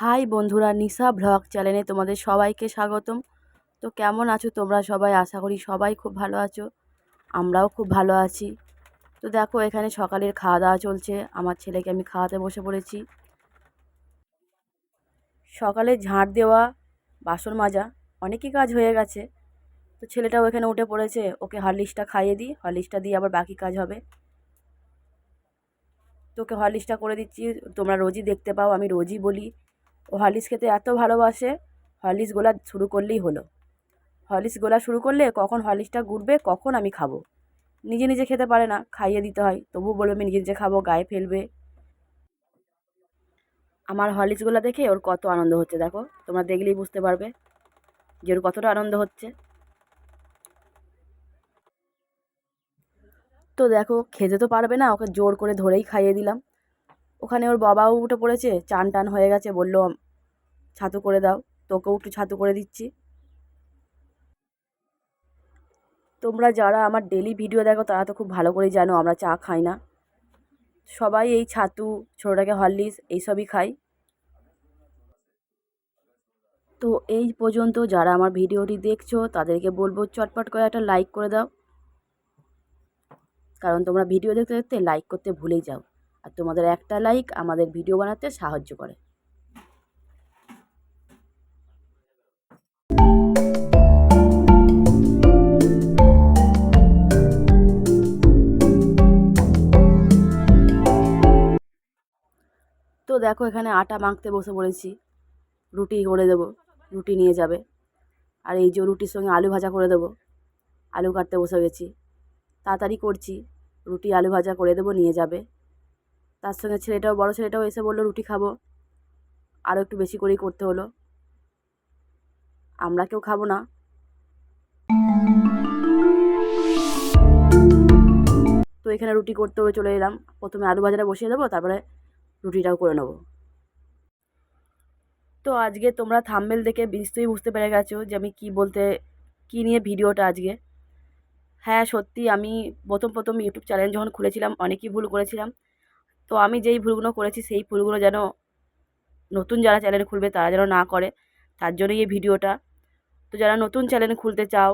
High বন্ধুরা, নিশা blog চ্যানেলে তোমাদের সবাইকে স্বাগতম। তো কেমন আছো তোমরা সবাই? আশা করি সবাই খুব ভালো আছো, আমরাও খুব ভালো আছি। তো দেখো, এখানে সকালের খাওয়া দাওয়া চলছে। আমার ছেলেকে আমি খাওয়াতে বসে পড়েছি। সকালে ঝাঁট দেওয়া, বাসন মাজা, অনেকই কাজ হয়ে গেছে। তো ছেলেটাও এখানে উঠে পড়েছে, ওকে হরলিক্সটা খাইয়ে দিই, হরলিক্সটা দিয়ে আবার বাকি কাজ হবে। তোকে হরলিক্সটা করে দিচ্ছি। তোমরা রোজই দেখতে পাও, আমি রোজই বলি ও হরলিক্স খেতে এত ভালোবাসে। হরলিক্স গোলা শুরু করলেই হলো। হরলিক্স গোলা শুরু করলে কখন হরলিক্সটা গুড়বে, কখন আমি খাবো। নিজে নিজে খেতে পারে না, খাইয়ে দিতে হয়। তবুও বলবে আমি নিজে নিজে খাবো, গায়ে ফেলবে। আমার হরলিক্স গোলা দেখে ওর কত আনন্দ হচ্ছে দেখো, তোমরা দেখলেই বুঝতে পারবে যে ওর কতটা আনন্দ হচ্ছে। তো দেখো, খেতে তো পারবে না, ওকে জোর করে ধরেই খাইয়ে দিলাম। ওখানে ওর বাবাও উঠে পড়েছে, চান টান হয়ে গেছে, বললো ছাতু করে দাও। তোকেও একটু ছাতু করে দিচ্ছি। তোমরা যারা আমার ডেলি ভিডিও দেখো তারা তো খুব ভালো করেই জানো আমরা চা খাই না, সবাই এই ছাতু, ছোটোটাকে হরলিক্স এইসবই খাই। তো এই পর্যন্ত যারা আমার ভিডিওটি দেখছো তাদেরকে বলবো চটপট করে একটা লাইক করে দাও, কারণ তোমরা ভিডিও দেখতে দেখতে লাইক করতে ভুলেই যাও। আর তোমাদের একটা লাইক আমাদের ভিডিও বানাতে সাহায্য করে। তো দেখো, এখানে আটা মাখতে বসে পড়েছি। রুটি করে দেবো, রুটি নিয়ে যাবে। আর এই যে রুটির সঙ্গে আলু ভাজা করে দেবো, আলু কাটতে বসে গেছি। তাড়াতাড়ি করছি, রুটি আলু ভাজা করে দেবো, নিয়ে যাবে। তার সঙ্গে ছেলেটাও, বড় ছেলেটাও এসে বললো রুটি খাবো। আরও একটু বেশি করেই করতে হলো, আমরা কেউ খাবো না। তো এখানে রুটি করতে হবে চলে এলাম। প্রথমে আলু ভাজাটা বসিয়ে দেবো, তারপরে রুটিটাও করে নেবো। তো আজকে তোমরা থাম্বনেল দেখে নিশ্চয়ই বুঝতে পেরে গেছো যে আমি কী নিয়ে ভিডিওটা আজকে। হ্যাঁ, সত্যি আমি প্রথম প্রথম ইউটিউব চ্যানেল যখন খুলেছিলাম অনেকই ভুল করেছিলাম। তো আমি যেই ভুলগুলো করেছি সেই ভুলগুলো যেন নতুন যারা চ্যানেল খুলবে তারা যেন না করে, তার জন্যই এই ভিডিওটা। তো যারা নতুন চ্যানেল খুলতে চাও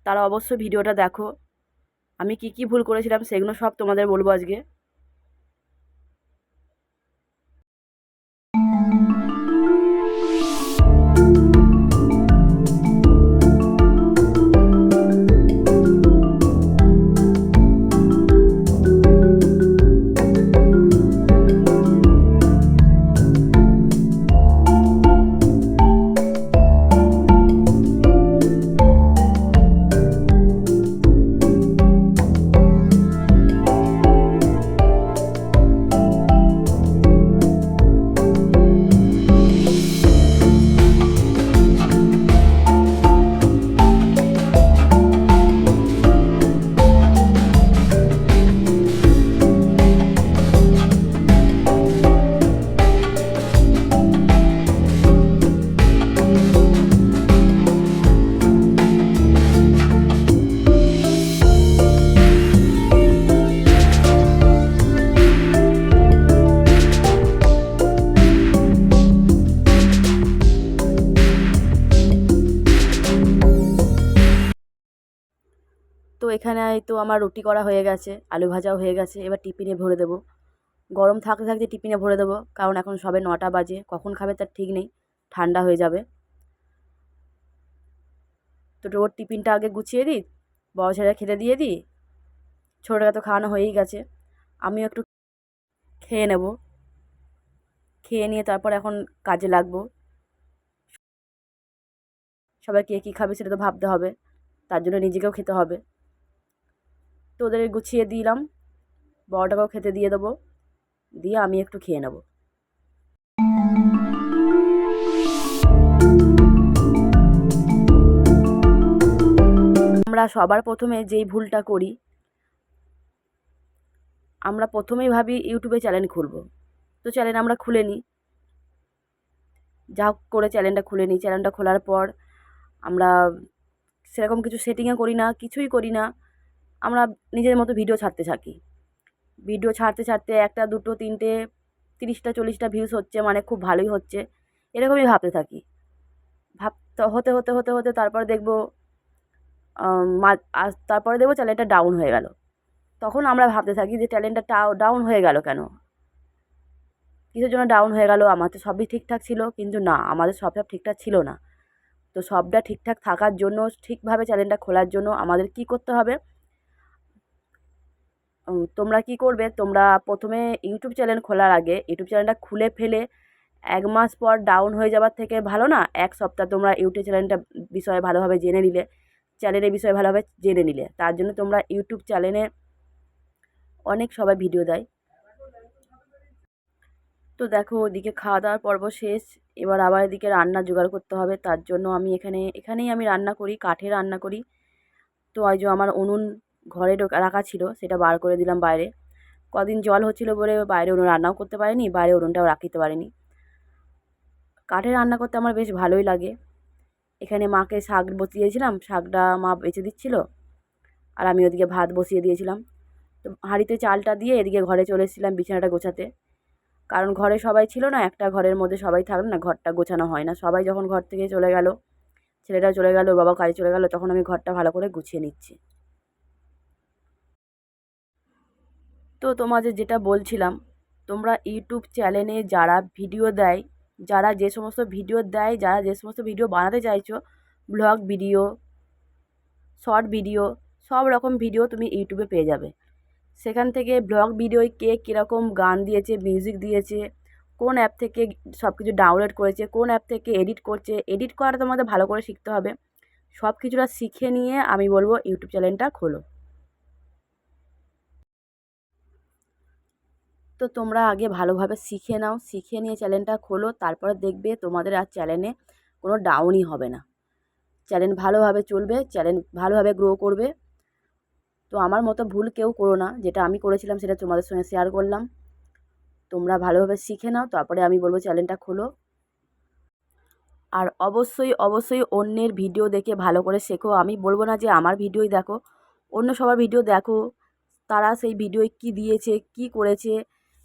তারা অবশ্যই ভিডিওটা দেখো। আমি কি কি ভুল করেছিলাম সেগুলো সব তোমাদের বলবো আজকে। তো এখানে তো আমার রুটি করা হয়ে গেছে, আলু ভাজাও হয়ে গেছে। এবার টিফিনে ভরে দেবো। গরম থাকতে থাকতে টিফিনে ভরে দেবো, কারণ এখন সবে 9টা বাজে, কখন খাবে তার ঠিক নেই, ঠান্ডা হয়ে যাবে। তো ওর টিফিনটা আগে গুছিয়ে দিই, বড় ছেলে খেতে দিয়ে দিই। ছোটোটাকে তো খাওয়ানো হয়েই গেছে, আমিও একটু খেয়ে নেব। খেয়ে নিয়ে তারপর এখন কাজে লাগবো। সবাই কে কী খাবে সেটা তো ভাবতে হবে, তার জন্য নিজেকেও খেতে হবে। তো ওদের গুছিয়ে দিলাম, বড়টাকেও খেতে দিয়ে দেবো, দিয়ে আমি একটু খেয়ে নেব। আমরা সবার প্রথমে যেই ভুলটা করি, আমরা প্রথমেই ভাবি ইউটিউবে চ্যানেল খুলব। তো চ্যানেল আমরা খুলে নিই, যা হোক করে চ্যানেলটা খুলে নিই। চ্যানেলটা খোলার পর আমরা সেরকম কিছু সেটিংও করি না, কিছুই করি না। আমরা নিজের মতো ভিডিও ছাড়তে থাকি। ভিডিও ছাড়তে ছাড়তে 1টা 2টো 3টে 30টা 40টা ভিউজ হচ্ছে, মানে খুব ভালোই হচ্ছে। এরকমই ভাবতে থাকি। ভাবতে হতে হতে হতে হতে তারপরে দেখবো তারপরে দেখবো চ্যানেলটা ডাউন হয়ে গেল। তখন আমরা ভাবতে থাকি যে চ্যানেলটা ডাউন হয়ে গেল কেন, কিসের জন্য ডাউন হয়ে গেল, আমার তো সবই ঠিকঠাক ছিল। কিন্তু না, আমাদের সবটা ঠিকঠাক ছিল না। তো সবটা ঠিকঠাক থাকার জন্য, ঠিকভাবে চ্যানেলটা খোলার জন্য আমাদের কি করতে হবে, তোমরা কি করবে, তোমরা প্রথমে ইউটিউব চ্যানেল খোলার আগে ইউটিউব চ্যানেলটা খুলে ফেলে 1 মাস পর ডাউন হয়ে যাওয়ার থেকে ভালো না 1 সপ্তাহ তোমরা ইউটিউব চ্যানেলটা বিষয়ে ভালোভাবে জেনে নিলে, চ্যানেলের বিষয়ে ভালোভাবে জেনে নিলে। তার জন্য তোমরা ইউটিউব চ্যানেলে অনেক সবাই ভিডিও দেয়। তো দেখো ওদিকে খাওয়া দাওয়ার পর্ব শেষ, এবার আবার এদিকে রান্না জোগাড় করতে হবে। তার জন্য আমি এখানেই আমি রান্না করি, কাঠে রান্না করি। তো ওই যে আমার উনুন ঘরে রাখা ছিল, সেটা বার করে দিলাম বাইরে। কদিন জল হচ্ছিল বলে বাইরে উনুন রান্নাও করতে পারিনি, বাইরে উনুনটাও রাখতে পারিনি। কাঠে রান্না করতে আমার বেশ ভালোই লাগে। এখানে মাকে শাক বসিয়েছিলাম, শাকটা মা বেছে দিচ্ছিল, আর আমি ওদিকে ভাত বসিয়ে দিয়েছিলাম। তো হাঁড়িতে চালটা দিয়ে এদিকে ঘরে চলে এসেছিলাম বিছানাটা গোছাতে। কারণ ঘরে সবাই ছিল না, একটা ঘরের মধ্যে সবাই থাকলে না ঘরটা গোছানো হয় না। সবাই যখন ঘর থেকে চলে গেল, ছেলেটাও চলে গেল, ওর বাবা কাজে চলে গেল, তখন আমি ঘরটা ভালো করে গুছিয়ে নিচ্ছি। তো তোমাদের যেটা বলছিলাম, তোমরা ইউটিউব চ্যানেলে যারা ভিডিও দেয়, যারা যে সমস্ত ভিডিও দেয়, যারা যে সমস্ত ভিডিও বানাতে চাইছো, ব্লগ ভিডিও, শর্ট ভিডিও, সব রকম ভিডিও তুমি ইউটিউবে পেয়ে যাবে। সেখান থেকে ব্লগ ভিডিওয় কে কীরকম গান দিয়েছে, মিউজিক দিয়েছে, কোন অ্যাপ থেকে সব কিছু ডাউনলোড করেছে, কোন অ্যাপ থেকে এডিট করছে, এডিট করাটা তোমাদের ভালো করে শিখতে হবে। সব কিছুটা শিখে নিয়ে আমি বলবো ইউটিউব চ্যানেলটা খোলো। তো তোমরা আগে ভালোভাবে শিখে নাও, শিখে নিয়ে চ্যানেলটা খোলো, তারপরে দেখবে তোমাদের আর চ্যানেলে কোনো ডাউনই হবে না। চ্যানেল ভালোভাবে চলবে, চ্যানেল ভালোভাবে গ্রো করবে। তো আমার মতো ভুল কেউ করো না, যেটা আমি করেছিলাম সেটা তোমাদের সঙ্গে শেয়ার করলাম। তোমরা ভালোভাবে শিখে নাও, তারপরে আমি বলবো চ্যানেলটা খোলো। আর অবশ্যই অবশ্যই অন্যের ভিডিও দেখে ভালো করে শেখো। আমি বলবো না যে আমার ভিডিওই দেখো, অন্য সবার ভিডিও দেখো, তারা সেই ভিডিওয় কী দিয়েছে, কী করেছে,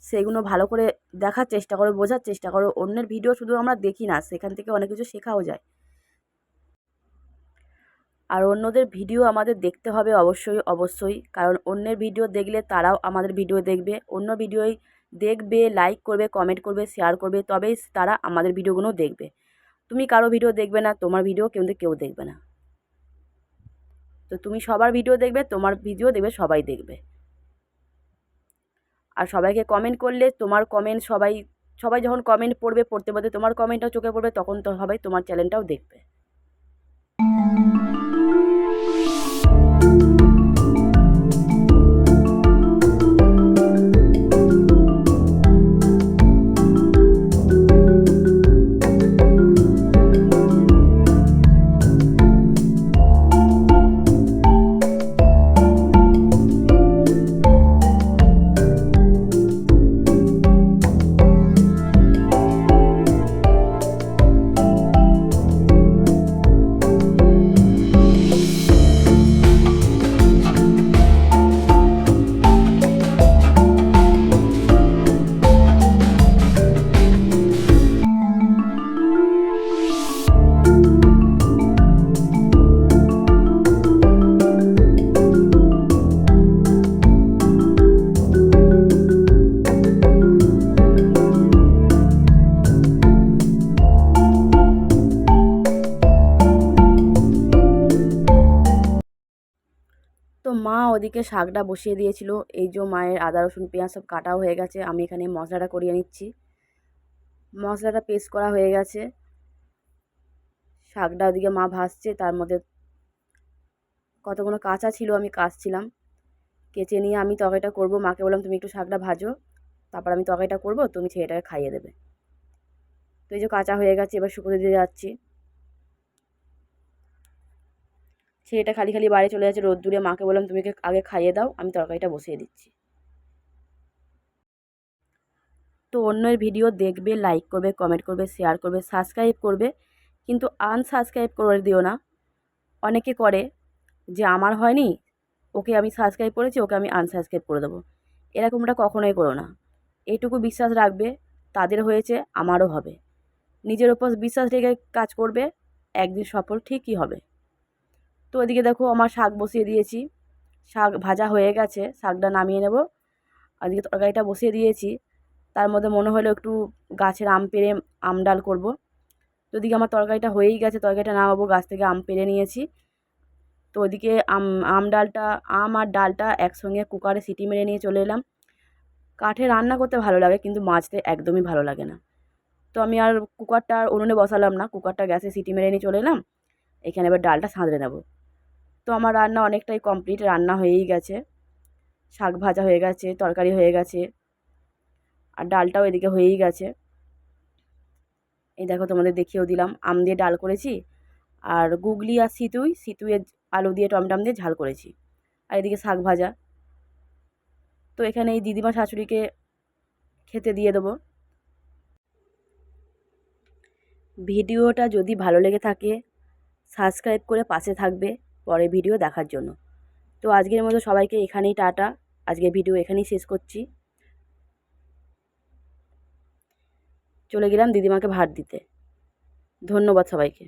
সেগুলো ভালো করে দেখার চেষ্টা করো, বোঝার চেষ্টা করো। অন্যের ভিডিও শুধু আমরা দেখি না, সেখান থেকে অনেক কিছু শেখাও যায়। আর অন্যদের ভিডিও আমাদের দেখতে হবে অবশ্যই অবশ্যই, কারণ অন্যের ভিডিও দেখলে তারাও আমাদের ভিডিও দেখবে, অন্য ভিডিওই দেখবে, লাইক করবে, কমেন্ট করবে, শেয়ার করবে, তবেই তারা আমাদের ভিডিওগুলো দেখবে। তুমি কারো ভিডিও দেখবে না, তোমার ভিডিও কিন্তু কেউ দেখবে না। তো তুমি সবার ভিডিও দেখবে, তোমার ভিডিও দেখবে, সবাই দেখবে। আর সবাইকে কমেন্ট করলে তোমার কমেন্ট সবাই, সবাই যখন কমেন্ট পড়বে, পড়তে পড়তে তোমার কমেন্টটাও চোখে পড়বে, তখন তো সবাই তোমার চ্যানেলটাও দেখবে। তো মা ওদিকে শাকটা বসিয়ে দিয়েছিল, এই যে মায়ের আদা রসুন পেঁয়াজ সব কাটাও হয়ে গেছে, আমি এখানে মশলাটা করিয়ে নিচ্ছি। মশলাটা পেস্ট করা হয়ে গেছে, শাকটা ওদিকে মা ভাজছে, তার মধ্যে কতগুলো কাঁচা ছিল আমি কাটছিলাম, কেচে নিয়ে আমি তরকারিটা করব। মাকে বললাম তুমি একটু শাকটা ভাজো, তারপর আমি তরকারিটা করব, তুমি ছেলেটাকে খাইয়ে দেবে। তো এই যে কাঁচা হয়ে গেছে, এবার শুকোতে দিয়ে যাচ্ছি। ছেলেটা খালি খালি বাইরে চলে যাচ্ছে রোদ্দুরে, মাকে বললাম তুমি আগে খাইয়ে দাও, আমি তরকারিটা বসিয়ে দিচ্ছি। তো অন্যের ভিডিও দেখবে, লাইক করবে, কমেন্ট করবে, শেয়ার করবে, সাবস্ক্রাইব করবে, কিন্তু আনসাবস্ক্রাইব করে দিও না। অনেকে করে যে আমার হয়নি, ওকে আমি সাবস্ক্রাইব করেছি, ওকে আমি আনসাবস্ক্রাইব করে দেবো। এরকমটা কখনোই করো না। এইটুকু বিশ্বাস রাখবে, তাদের হয়েছে আমারও হবে। নিজের ওপর বিশ্বাস রেখে কাজ করবে, একদিন সফল ঠিকই হবে। তো ওইদিকে দেখো আমার শাক বসিয়ে দিয়েছি, শাক ভাজা হয়ে গেছে, শাকটা নামিয়ে নেব। আর এদিকে তরকারিটা বসিয়ে দিয়েছি, তার মধ্যে মনে হলো একটু গাছের আম পেড়ে আম ডাল করব। তো ওদিকে আমার তরকারিটা হয়েই গেছে, তরকারিটা নামাবো, গাছ থেকে আম পেড়ে নিয়েছি। তো ওদিকে আম আর ডালটা একসঙ্গে কুকারে সিটি মেরে নিয়ে চলে এলাম। কাঠে রান্না করতে ভালো লাগে, কিন্তু মাজতে একদমই ভালো লাগে না। তো আমি আর কুকারটা আর উনুনে বসালাম না, কুকারটা গ্যাসে সিটি মেরে নিয়ে চলে এলাম। এখানে এবার ডালটা সাঁতরে নেব। তো আমার রান্না অনেকটাই কমপ্লিট, রান্না হয়েই গেছে, শাক ভাজা হয়ে গেছে, তরকারি হয়ে গেছে, আর ডালটাও এদিকে হয়েই গেছে। এই দেখো তোমাদের দেখিয়েও দিলাম, আম দিয়ে ডাল করেছি, আর গুগলি আর সিতুইয়ের আলু দিয়ে টমটম দিয়ে ঝাল করেছি, আর এদিকে শাক ভাজা। তো এখানে এই দিদিমা শাশুড়িকে খেতে দিয়ে দেবো। ভিডিওটা যদি ভালো লেগে থাকে সাবস্ক্রাইব করে পাশে থাকবে পরে ভিডিও দেখার জন্য। তো আজকের মতো সবাইকে এখানেই টাটা, আজকের ভিডিও এখানেই শেষ করছি। চলে গেলাম দিদিমাকে ভাত দিতে। ধন্যবাদ সবাইকে।